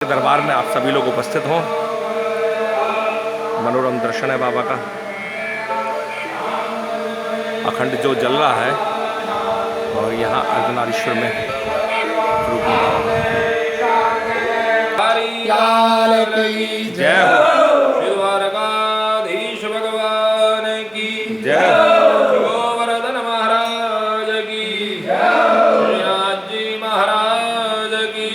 दरबार में आप सभी लोग उपस्थित हों। मनोरम दर्शन है बाबा का। अखंड जो जल रहा है और यहाँ अर्धनारीश्वर में रूप में जय हो। श्री द्वारकाधीश भगवान की जय हो। गोवर्धन महाराज की श्रीनाथ जी महाराज की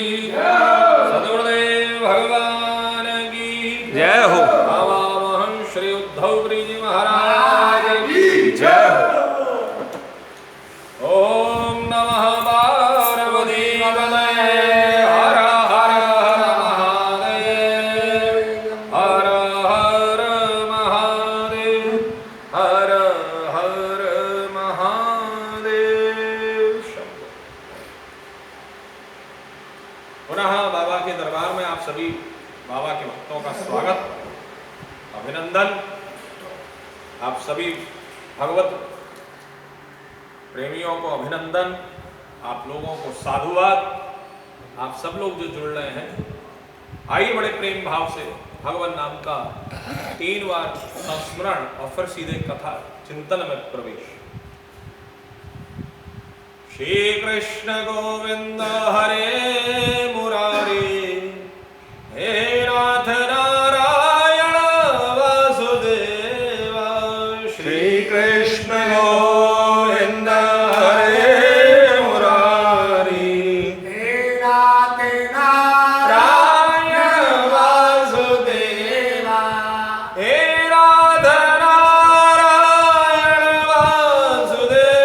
सदगुरुदेव भगवान की जय हो। बाबा महं श्री उद्धवपुरी जी महाराज की जय हो। ओम नमः पार्वती पतये हर हर महादेव हर हर महादेव हर हर महादेव। पुनः बाबा के दरबार में आप सभी बाबा के भक्तों का स्वागत, अभिनंदन। आप सभी भगवत प्रेमियों को अभिनंदन, आप लोगों को साधुवाद। आप सब लोग जो जुड़ रहे हैं, आइए बड़े प्रेम भाव से भगवान नाम का 3 बार संस्मरण और फिर सीधे कथा चिंतन में प्रवेश। श्री कृष्ण गोविंद हरे मुरारी, हे नाथ नारायण वासुदेवा। श्री कृष्ण गोविंद हरे मुरारी, हे नाथ नारायण वासुदेवा। हे नाथ नारायण वासुदेवा।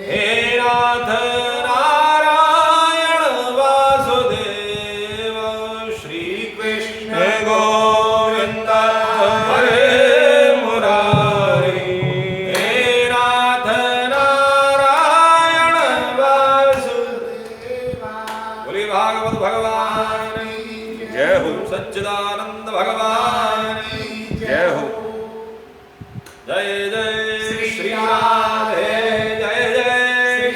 हे नाथ नारायण वासुदेवा। श्री कृष्ण गोविंद हरे मुरारी, हे नाथ नारायण वासुदेवा। बोले भागवत भगवान की जय हो। सच्चिदानंद भगवान की जय हो। जय जय श्री राधे, जय जय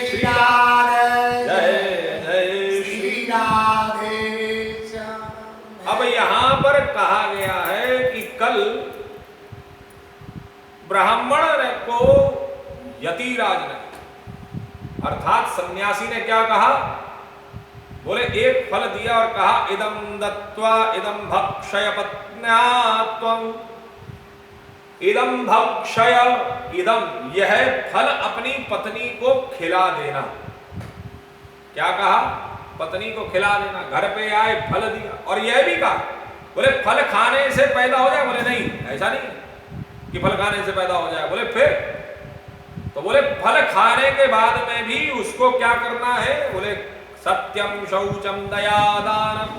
श्री राधे, जय जय श्री राधे। अब यहाँ पर कहा गया है कि कल ब्राह्मण को यतिराज ने अर्थात सन्यासी ने क्या कहा? बोले एक फल दिया और कहा इदं दत्वा इदं भक्षय पत्न्या त्वं। इदं भक्षय, इदं यह फल अपनी पत्नी को खिला देना। क्या कहा? पत्नी को खिला देना। घर पे आए, फल दिया और यह भी कहा बोले फल खाने से पैदा हो जाए। बोले नहीं, ऐसा नहीं कि फल खाने से पैदा हो जाए। बोले फिर? तो बोले फल खाने के बाद में भी उसको क्या करना है? बोले सत्यम शौचम दया दानम,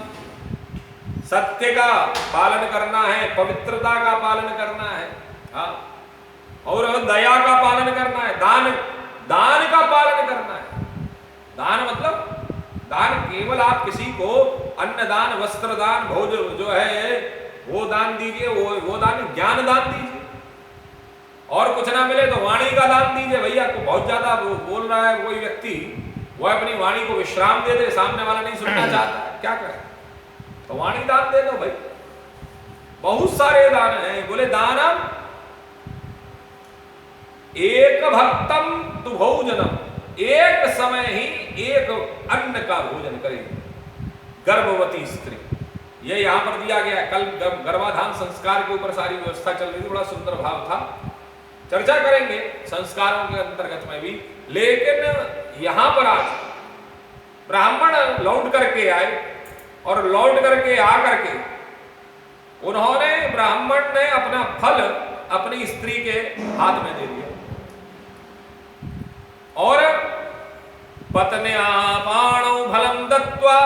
सत्य का पालन करना है, पवित्रता का पालन करना है, हाँ, और दया का पालन करना है, दान का पालन करना है। दान मतलब दान केवल आप किसी को अन्न दान, वस्त्र दान, भोज जो है वो दान दीजिए, वो दान, ज्ञान दान दीजिए। और कुछ ना मिले तो वाणी का दान दीजिए। भैया को बहुत ज्यादा वो बोल रहा है कोई व्यक्ति, वो अपनी वाणी को विश्राम दे दे, सामने वाला नहीं सुनना चाहता है, क्या करे? तो वाणी दान दे दो भाई। बहुत सारे दान हैं। बोले दानम एक भक्तम तु भोजनम, एक समय ही एक अन्न का भोजन करेगी गर्भवती स्त्री। ये यहां पर दिया गया है। कल गर्भाधान संस्कार के ऊपर सारी व्यवस्था चल रही थी, बड़ा सुंदर भाव था। चर्चा करेंगे संस्कारों के अंतर्गत में भी, लेकिन यहां पर आज ब्राह्मण लौट करके आए और लौट करके आकर के उन्होंने, ब्राह्मण ने अपना फल अपनी स्त्री के हाथ में दे दिया और पत्न्या पाणौ फलम दत्वा,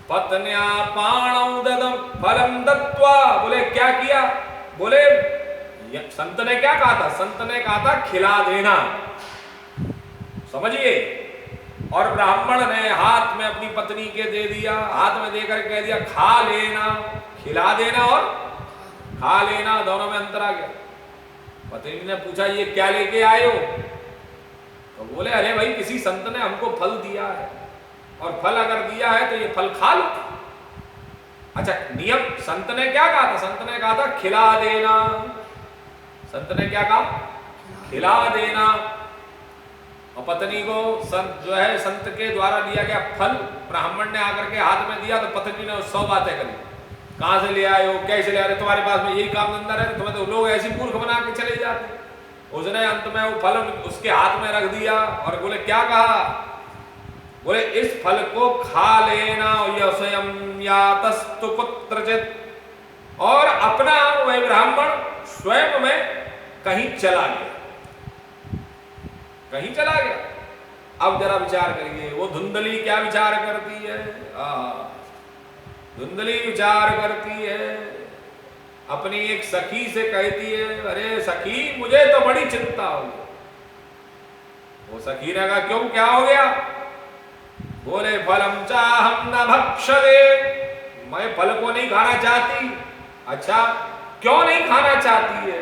पत्न्या पाणौ ददम फलम दत्वा। बोले क्या किया? बोले संत ने क्या कहा था? संत ने कहा था खिला देना, समझिए। और ब्राह्मण ने हाथ में अपनी पत्नी के दे दिया, हाथ में देकर कह दिया खा लेना। खिला देना और खा लेना, दोनों में अंतर आ गया। पत्नी ने पूछा ये क्या लेके आए हो? तो बोले अरे भाई किसी संत ने हमको फल दिया है। और फल अगर दिया है तो ये फल खा लो। अच्छा, नियम संत ने क्या कहा था? संत ने कहा था खिला देना। संत ने क्या कहा? खिला देना। और पत्नी को संत जो है, संत के द्वारा दिया गया फल ब्राह्मण ने आकर के हाथ में दिया तो पत्नी ने 100 बातें करी। कहां से ले आए हो, कैसे ले आ रहे, तुम्हारे पास में यही काम धंधा है, तुम्हें तो लोग ऐसी मूर्ख बना के चले जाते। उसने अंत में वो फल उसके हाथ में रख दिया और बोले क्या कहा? बोले इस फल को खा लेना, स्वयं यातस्तु कुत्रचित्, और अपना वह ब्राह्मण स्वयं में कहीं चला गया, कहीं चला गया। अब जरा विचार करिए, वो धुंधली क्या विचार करती है? धुंधली विचार करती है, अपनी एक सखी से कहती है, अरे सखी मुझे तो बड़ी चिंता हो गई। वो सखी ने कहा क्यों, क्या हो गया? बोले फलम चाहम न भक्षते, मैं फल को नहीं खाना चाहती। अच्छा, क्यों नहीं खाना चाहती है?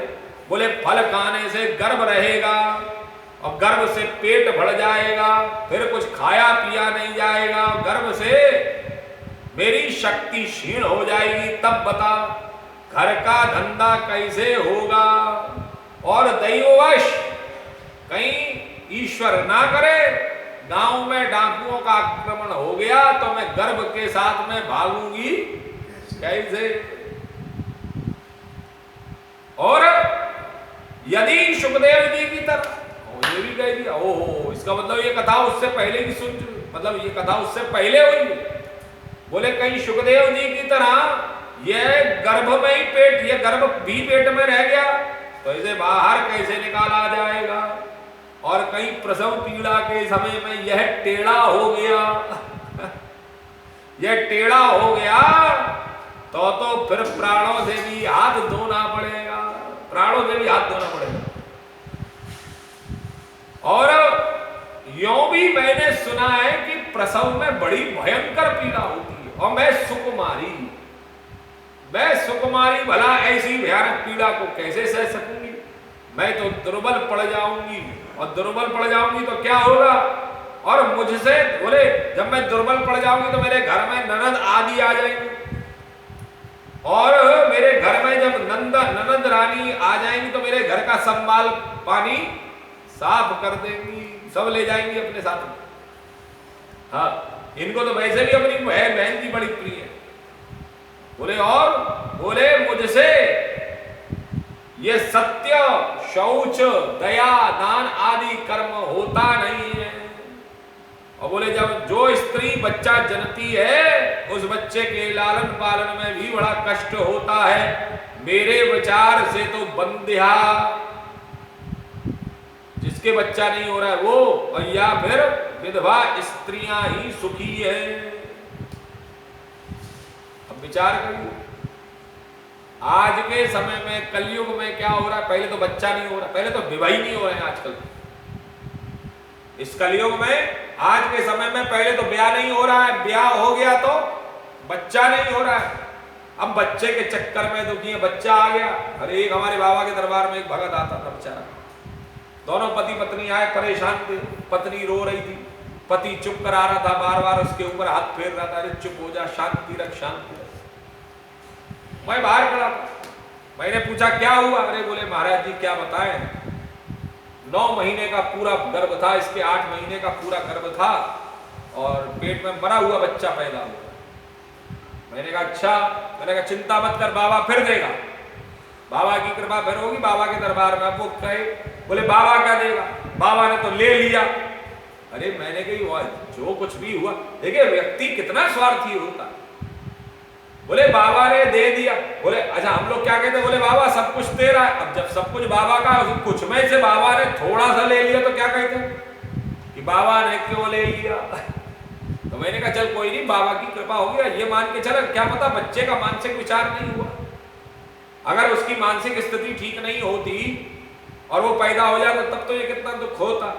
बोले फल खाने से गर्भ रहेगा और गर्भ से पेट भर जाएगा, फिर कुछ खाया पिया नहीं जाएगा, गर्भ से मेरी शक्ति क्षीण हो जाएगी, तब बता घर का धंधा कैसे होगा? और दैववश कहीं ईश्वर ना करे गांव में डाकुओं का आक्रमण हो गया तो मैं गर्भ के साथ में भागूंगी कैसे? और यदि सुखदेव जी की तरह ये भी कह दिया, ओहो, इसका मतलब ये कथा उससे पहले की सुन, मतलब ये कथा उससे पहले हुई। बोले कहीं सुखदेव जी की तरह ये गर्भ में ही पेट, ये गर्भ भी पेट में रह गया तो इसे बाहर कैसे निकाला जाएगा? और कहीं प्रसव पीड़ा के समय में यह टेढ़ा हो गया यह टेढ़ा हो गया तो फिर प्राणों से भी हाथ धोना पड़ेगा, प्राणों से भी हाथ धोना पड़ेगा। और यों भी मैंने सुना है कि प्रसव में बड़ी भयंकर पीड़ा होती है, और मैं सुकुमारी भला ऐसी भयानक पीड़ा को कैसे सह सकूंगी? मैं तो दुर्बल पड़ जाऊंगी, और दुर्बल पड़ जाऊंगी तो क्या होगा? और मुझसे बोले जब मैं दुर्बल पड़ जाऊंगी तो मेरे घर में ननद आदि आ जाएंगी, और मेरे घर में जब ननद रानी आ जाएंगी तो मेरे घर का सब माल पानी साफ कर देंगी, सब ले जाएंगी अपने साथ में। हाँ, इनको तो वैसे भी अपनी बहन जी बड़ी प्रिय है। बोले और बोले मुझसे ये सत्य, शौच, दया, दान आदि कर्म होता नहीं है। और बोले जब जो स्त्री बच्चा जनती है उस बच्चे के लालन पालन में भी बड़ा कष्ट होता है। मेरे विचार से तो बंध्या, जिसके बच्चा नहीं हो रहा है वो, और या फिर विधवा स्त्रियां ही सुखी है। अब विचार करिए, आज के समय में कलयुग में क्या हो रहा है? पहले तो बच्चा नहीं हो रहा, पहले तो विवाह ही नहीं हो रहे हैं आजकल। इस कलयुग में आज के समय में पहले तो ब्याह नहीं हो रहा है, ब्याह हो गया तो बच्चा नहीं हो रहा है। अब बच्चे के चक्कर में दुखी, बच्चा आ गया। अरे एक हमारे बाबा के दरबार में एक भगत आता था बेचारा, दोनों पति पत्नी आए, परेशान थे, पत्नी रो रही थी, पति चुप करा रहा था, बार बार उसके ऊपर हाथ फेर रहा था, अरे चुप हो जा, शांति रख, शांति रख। मैं बाहर खड़ा था, मैंने पूछा क्या हुआ? अरे बोले महाराज जी क्या बताएं, 9 महीने का पूरा गर्भ था, इसके 8 महीने का पूरा गर्भ था और पेट में मरा हुआ बच्चा पैदा हुआ। मैंने कहा अच्छा, मैंने कहा चिंता मत कर, बाबा फिर देगा, बाबा की कृपा फिर होगी, बाबा के दरबार में। अब वो कहे, बोले बाबा क्या देगा, बाबा ने तो ले लिया। अरे मैंने कही जो कुछ भी हुआ, देखिए व्यक्ति कितना स्वार्थी होता है। बोले बाबा ने दे दिया। बोले अच्छा, हम लोग क्या कहते हैं, बोले बाबा सब कुछ दे रहा है। अब जब सब कुछ बाबा का, कुछ में से बाबा ने थोड़ा सा ले लिया तो क्या कहते हैं कि बाबा ने क्यों ले लिया? तो मैंने कहा चल कोई नहीं, बाबा की कृपा होगी, ये मान के चल, क्या पता बच्चे का मानसिक विचार नहीं हुआ। अगर उसकी मानसिक स्थिति ठीक नहीं होती और वो पैदा हो जाता तब तो ये कितना दुख होता।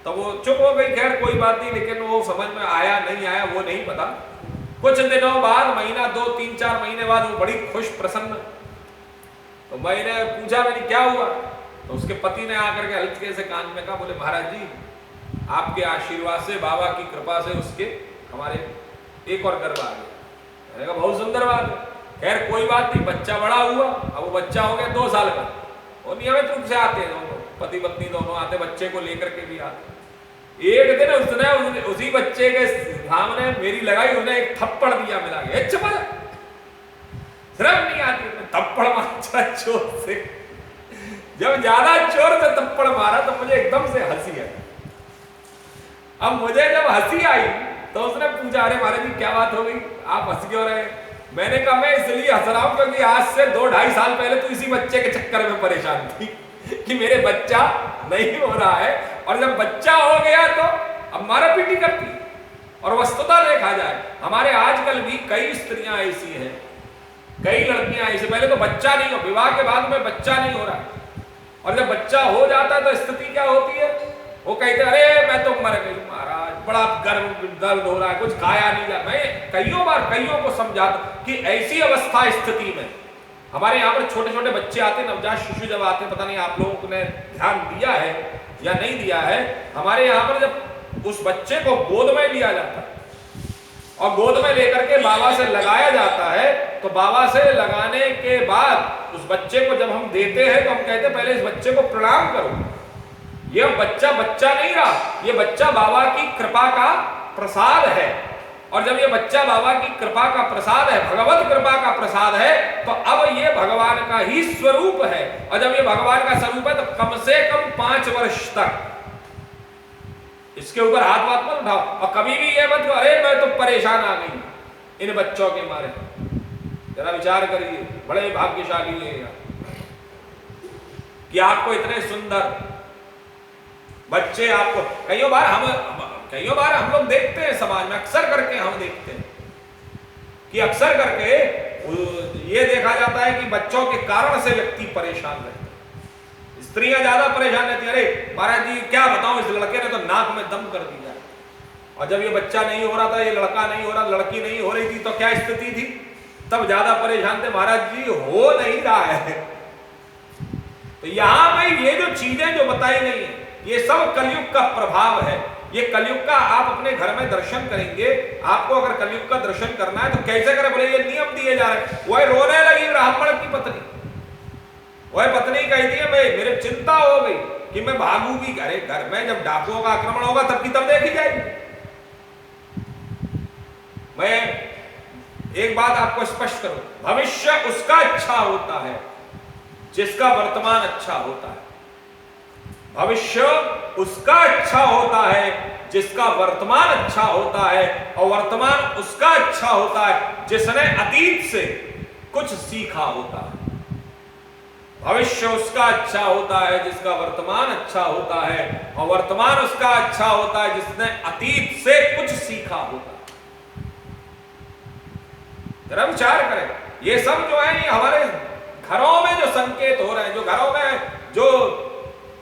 तो वो चुप हो गई, खैर कोई बात नहीं, लेकिन वो समझ में आया नहीं आया वो नहीं पता। कुछ दिनों बाद, महीना 2, 3, 4 महीने बाद वो बड़ी खुश प्रसन्न। तो मैंने पूछा, मैंने क्या हुआ? तो उसके पति ने आकर के हल्के से कान में कहा, बोले महाराज जी आपके आशीर्वाद से, बाबा की कृपा से उसके हमारे एक और गर्भ आ गया। मैंने कहा बहुत सुंदर बात है। खैर कोई बात नहीं, बच्चा बड़ा हुआ। अब वो बच्चा हो गया 2 साल का, वो नियमित रूप से आते हैं दोनों, पति पत्नी दोनों आते, बच्चे को लेकर के भी आते। एक दिन उसने उसी बच्चे के सामने मेरी लगाई, उसने एक थप्पड़ दिया मिला के, चुप जा, शर्म नहीं आती, थप्पड़ मारा जोर से। जब ज्यादा जोर से थप्पड़ मारा तो मुझे एकदम से हंसी आई। अब मुझे जब हंसी आई तो उसने पूछा, अरे महाराज जी क्या बात हो गई, आप हंस क्यों रहे? मैंने कहा मैं इसलिए हंस रहा हूं क्योंकि आज से 2-2.5 साल पहले तो इसी बच्चे के चक्कर में परेशान थी कि मेरे बच्चा नहीं हो रहा है, और जब बच्चा हो गया तो अब मारा पीटी करती। और वस्तुतः देखा जाए हमारे आजकल भी कई स्त्रियां ऐसी हैं, कई लड़कियां ऐसी, पहले तो बच्चा नहीं हो, विवाह के बाद में बच्चा नहीं हो रहा, और जब बच्चा हो जाता है तो स्थिति क्या होती है, वो कहते अरे मैं तो मर गई महाराज, बड़ा दर्द हो रहा है, कुछ खाया नहीं जा। मैं कईयों बार कईयों को समझाता कि ऐसी अवस्था स्थिति में हमारे यहाँ पर छोटे छोटे बच्चे आते, नवजात शिशु जब आते, पता नहीं आप लोगों ने ध्यान दिया है या नहीं दिया है, हमारे यहाँ पर जब उस बच्चे को गोद में लिया जाता है और गोद में लेकर के बाबा से लगाया जाता है, तो बाबा से लगाने के बाद उस बच्चे को जब हम देते हैं तो हम कहते हैं पहले इस बच्चे को प्रणाम करो। यह बच्चा बच्चा नहीं रहा, यह बच्चा बाबा की कृपा का प्रसाद है, और जब ये बच्चा बाबा की कृपा का प्रसाद है, भगवत कृपा का प्रसाद है, तो अब ये भगवान का ही स्वरूप है। और जब ये भगवान का स्वरूप है तो कम से कम 5 वर्ष तक इसके ऊपर हाथ मत उठाओ, और कभी भी ये मत कहो अरे मैं तो परेशान आ गई इन बच्चों के मारे। जरा विचार करिए, बड़े भाग्यशाली है कि आपको इतने सुंदर बच्चे, आपको कईयों बार हम लोग देखते हैं समाज में, अक्सर करके हम देखते हैं कि अक्सर करके ये देखा जाता है कि बच्चों के कारण से व्यक्ति परेशान रहते हैं। स्त्रियां ज्यादा परेशान रहती है, अरे महाराज जी क्या बताऊं, इस लड़के ने तो नाक में दम कर दिया, और जब ये बच्चा नहीं हो रहा था, ये लड़का नहीं हो रहा, लड़की नहीं हो रही थी, तो क्या स्थिति थी, तब ज्यादा परेशान थे, महाराज जी हो नहीं रहा है। तो यहां में ये जो चीजें जो बताई गई है, ये सब कलयुग का प्रभाव है। ये कलयुग का आप अपने घर में दर्शन करेंगे, आपको अगर कलयुग का दर्शन करना है तो कैसे करें, बोले ये नियम दिए जा रहे हैं। वह रोने लगी ब्राह्मण की पत्नी, वह पत्नी कहती है मैं, मेरे चिंता हो गई कि मैं भागूंगी, अरे घर में जब डाकुओं का आक्रमण होगा तब की तब देखी जाएगी। मैं एक बात आपको स्पष्ट करूं, भविष्य उसका अच्छा होता है जिसका वर्तमान अच्छा होता है। भविष्य उसका अच्छा होता है जिसका वर्तमान अच्छा होता है, और वर्तमान उसका अच्छा होता है जिसने अतीत से कुछ सीखा होता है। भविष्य उसका अच्छा होता है जिसका वर्तमान अच्छा होता है, और वर्तमान उसका अच्छा होता है जिसने अतीत से कुछ सीखा होता है। जरा विचार करें, ये सब जो है ये हमारे घरों में जो संकेत हो रहे हैं, जो घरों में जो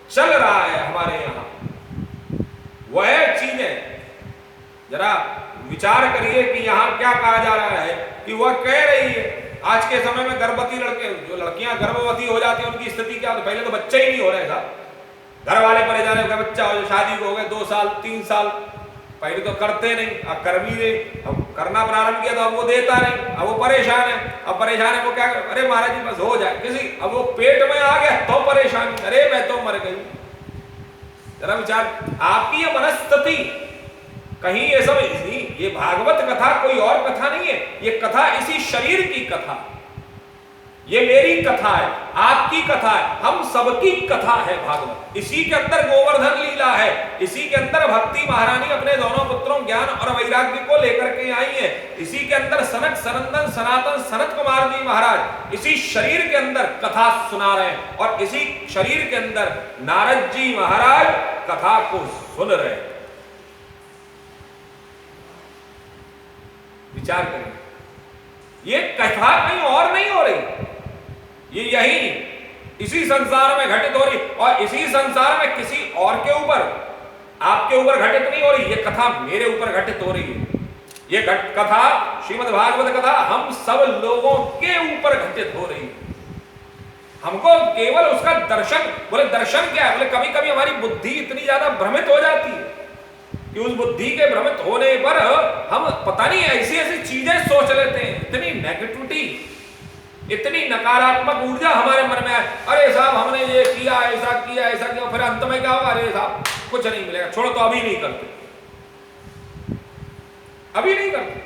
चल रहा है हमारे यहां, वह चीजें जरा विचार करिए कि यहां क्या कहा जा रहा है कि वह कह रही है आज के समय में गर्भवती लड़के, जो लड़कियां गर्भवती हो जाती हैं उनकी स्थिति क्या होती है, पहले तो बच्चे ही नहीं हो रहे था, घर वाले परेशान हो गए, बच्चा हो, शादी को हो गए 2 साल 3 साल, पहले तो करते नहीं, अब कर भी नहीं, अब करना प्रारंभ किया तो अब वो देता नहीं, अब वो परेशान है, अब परेशान है वो क्या, अरे महाराज जी बस हो जाए किसी, अब वो पेट में आ गया तो परेशान, अरे मैं तो मर गई। जरा विचार, आपकी ये मनस्थिति कहीं ये सब नहीं, ये भागवत कथा कोई और कथा नहीं है, ये कथा इसी शरीर की कथा, ये मेरी कथा है, आपकी कथा है, हम सबकी कथा है भागवत। इसी के अंदर गोवर्धन लीला है, इसी के अंदर भक्ति महारानी अपने दोनों पुत्रों ज्ञान और वैराग्य को लेकर के आई है, इसी के अंदर सनक सनंदन सनातन सनत कुमार जी महाराज इसी शरीर के अंदर कथा सुना रहे हैं, और इसी शरीर के अंदर नारद जी महाराज कथा को सुन रहे हैं। विचार करें, ये कथा कहीं और नहीं हो रही, ये यही इसी संसार में घटित हो रही, और इसी संसार में किसी और के ऊपर, आपके ऊपर घटित नहीं हो रही, ये कथा मेरे ऊपर घटित हो रही है। ये कथा श्रीमद् भागवत कथा हम सब लोगों के ऊपर घटित हो रही है। हमको केवल उसका दर्शन, बोले दर्शन क्या है, बोले कभी कभी हमारी बुद्धि इतनी ज्यादा भ्रमित हो जाती है कि उस बुद्धि के भ्रमित होने पर हम पता नहीं ऐसी ऐसी चीजें सोच लेते हैं, इतनी नेगेटिविटी, इतनी नकारात्मक ऊर्जा हमारे मन में है। अरे साहब हमने ये किया, ऐसा किया, ऐसा किया, फिर अंत में क्या होगा? अरे साहब कुछ नहीं मिलेगा, छोड़ो, तो अभी नहीं करते, अभी नहीं करते।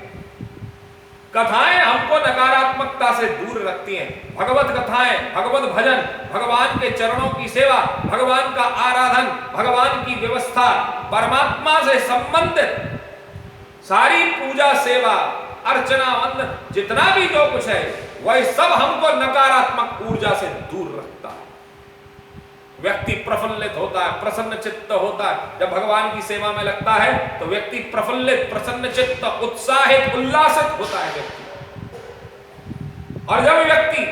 कथाएं हमको नकारात्मकता से दूर रखती हैं। भगवत कथाएं, भगवत भजन, भगवान के चरणों की सेवा, भगवान का आराधन, भगवान की व्यवस्था, परमात्मा से संबंधित सारी पूजा, सेवा, अर्चना, वंदन, जितना भी जो कुछ है, वह सब हमको नकारात्मक ऊर्जा से दूर रखता है। व्यक्ति प्रफुल्लित होता है, प्रसन्न चित्त होता है। जब भगवान की सेवा में लगता है तो व्यक्ति प्रफुल्लित, प्रसन्न चित्त, उत्साहित, उल्लासित होता है व्यक्ति। और जब व्यक्ति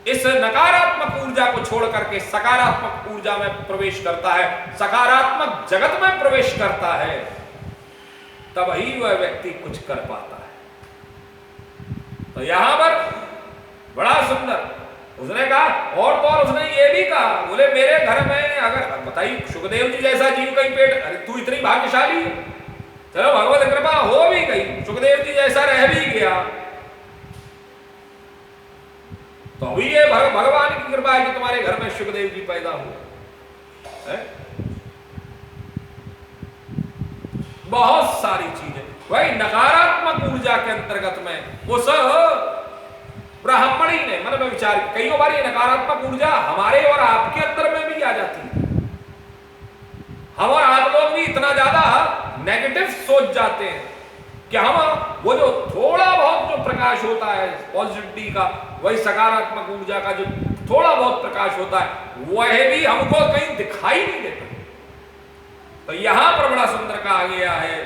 इस नकारात्मक ऊर्जा को छोड़ करके सकारात्मक ऊर्जा में प्रवेश करता है, सकारात्मक जगत में प्रवेश करता है, तब ही वह व्यक्ति कुछ कर पाता है। तो यहां पर बड़ा सुंदर उसने कहा, और तो और उसने ये भी कहा, बोले मेरे घर में अगर बताइए सुखदेव जी जैसा जीव कहीं पेट, अरे तू इतनी भाग्यशाली है, चलो भगवत कृपा हो भी गई, सुखदेव जी जैसा रह भी गया, तो अभी ये भगवान की कृपा है कि तुम्हारे घर में सुखदेव जी पैदा हुए। बहुत सारी चीजें वही नकारात्मक ऊर्जा के अंतर्गत में उस ब्राह्मणी ने मन में विचार, कई बार ये नकारात्मक ऊर्जा हमारे और आपके अंदर में भी आ जाती है। हम और आप लोग भी इतना ज्यादा नेगेटिव सोच जाते हैं कि हम वो जो थोड़ा बहुत जो प्रकाश होता है पॉजिटिविटी का, वही सकारात्मक ऊर्जा का जो थोड़ा बहुत प्रकाश होता है, वह भी हमको कहीं दिखाई नहीं देता। तो यहां पर बड़ा सुंदर कहा गया है,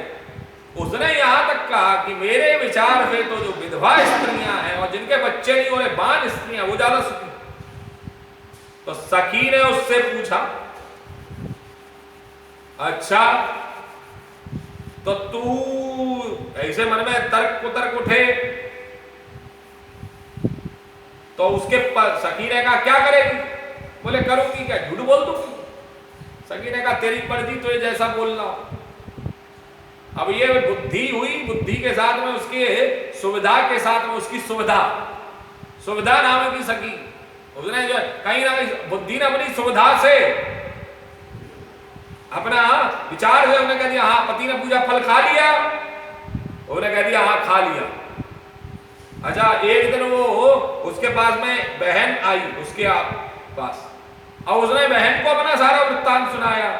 उसने यहां तक कहा कि मेरे विचार से तो जो विधवा स्त्रियां हैं और जिनके बच्चे नहीं हो रहे, बान स्त्रियां, वो ज्यादा सुखी। तो सखी ने उससे पूछा, अच्छा तो तू ऐसे मन में तर्क कुतर्क उठे, तो उसके सखी ने कहा क्या करेगी? बोले करूंगी क्या, झूठ बोल दूंगी। सखी ने कहा तेरी मर्जी, तुझे जैसा बोलना हो। अब ये बुद्धि हुई, बुद्धि के साथ में उसके सुविधा के साथ में उसकी सुविधा नाम की सखी, उसने जो कहीं ना कहीं बुद्धि ने अपनी सुविधा से, अपना विचार से उन्होंने कह दिया हाँ, पति ने पूजा फल खा लिया, उन्होंने कह दिया हाँ खा लिया। अच्छा एक दिन वो उसके पास में बहन आई उसके पास, और उसने बहन को अपना सारा वृत्तांत सुनाया।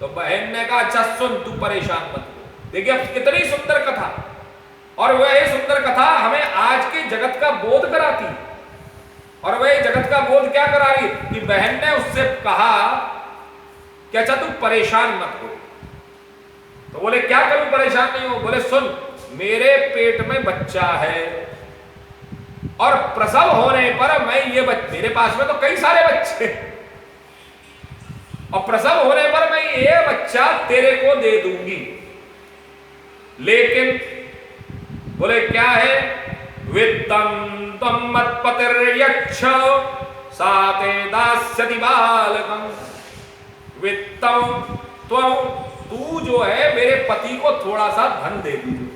तो बहन ने कहा अच्छा सुन, तू परेशान मत हो। देखिए अब कितनी सुंदर कथा, और वह सुंदर कथा हमें आज के जगत का बोध कराती। और वह जगत का बोध क्या करा रही कि बहन ने उससे कहा कि अच्छा तू परेशान मत हो। तो बोले क्या करूं, परेशान नहीं हो? बोले सुन, मेरे पेट में बच्चा है और प्रसव होने पर मैं ये मेरे पास में तो कई सारे बच्चे, और प्रसव होने पर मैं ये बच्चा तेरे को दे दूंगी, लेकिन बोले क्या है? वित्तम तम मत्पतिर्यच्छ साते दास्यति बालकम। वित्तम तू जो है मेरे पति को थोड़ा सा धन दे दीजिए,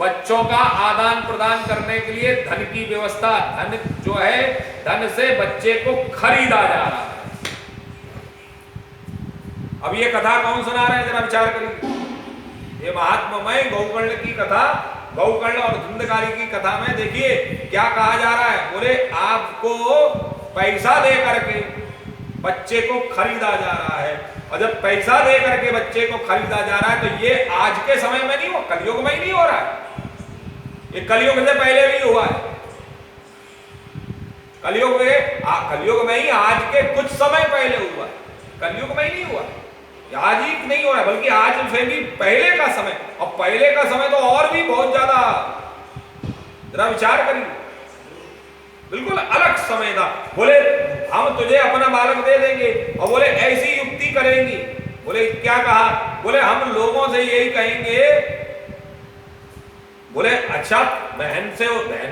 बच्चों का आदान प्रदान करने के लिए धन की व्यवस्था, धन जो है धन से बच्चे को खरीदा जा रहा है। अब ये कथा कौन सुना रहे हैं जरा विचार करिए। ये महात्म्यमय गौकर्ण की कथा, गौकर्ण और धुंधकारी की कथा में देखिए क्या कहा जा रहा है। बोले आपको पैसा दे करके बच्चे को खरीदा जा रहा है, और जब पैसा दे करके बच्चे को खरीदा जा रहा है तो ये आज के समय में नहीं हो, कलयुग में ही नहीं हो रहा है, ये कलयुग से पहले भी हुआ है। कलयुग में ही आज के कुछ समय पहले हुआ है, कलयुग में ही नहीं हुआ, आज ही नहीं हो रहा है, बल्कि आज से भी पहले का समय, और पहले का समय तो और भी बहुत ज्यादा, जरा विचार करिए, बिल्कुल अलग समय था। बोले हम तुझे अपना बालक दे देंगे, और बोले ऐसी युक्ति करेंगी। बोले क्या कहा? बोले हम लोगों से यही कहेंगे। बोले अच्छा बहन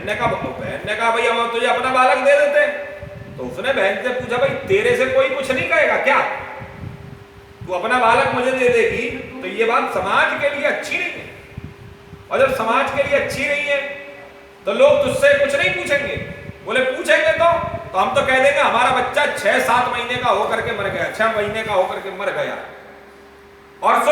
ने कहा भाई हम तुझे अपना बालक दे देते हैं। तो उसने बहन से पूछा भाई तेरे से कोई कुछ नहीं कहेगा क्या? तू अपना बालक मुझे दे देगी तो ये बात समाज के लिए अच्छी नहीं है। और जब समाज के लिए अच्छी नहीं है तो लोग तुझसे कुछ नहीं पूछेंगे। बोले पूछेंगे तो हम तो कह देंगे हमारा बच्चा 6-7 महीने का होकर के मर गया, 6 महीने का होकर के मर गया। और